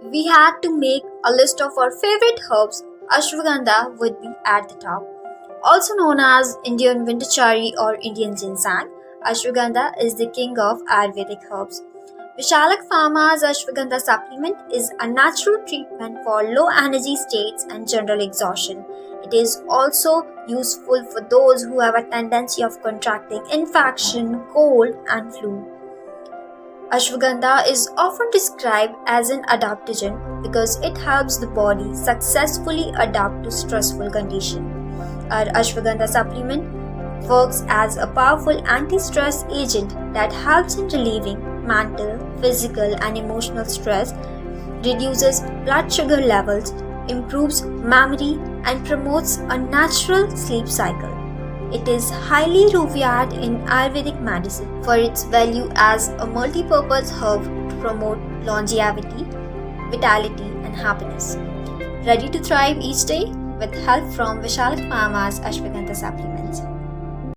we had to make a list of our favorite herbs, ashwagandha would be at the top. Also known as Indian wintercherry or Indian ginseng, ashwagandha is the king of Ayurvedic herbs. Visalak Pharma's Ashwagandha supplement is a natural treatment for low energy states and general exhaustion. It is also useful for those who have a tendency of contracting infection, cold, and flu. Ashwagandha is often described as an adaptogen because it helps the body successfully adapt to stressful conditions. Our ashwagandha supplement works as a powerful anti-stress agent that helps in relieving mental, physical, and emotional stress, reduces blood sugar levels, improves memory, and promotes a natural sleep cycle. It is highly revered in Ayurvedic medicine for its value as a multi-purpose herb to promote longevity, vitality, and happiness. Ready to thrive each day with help from Visalak Pharma's Ashwagandha supplements.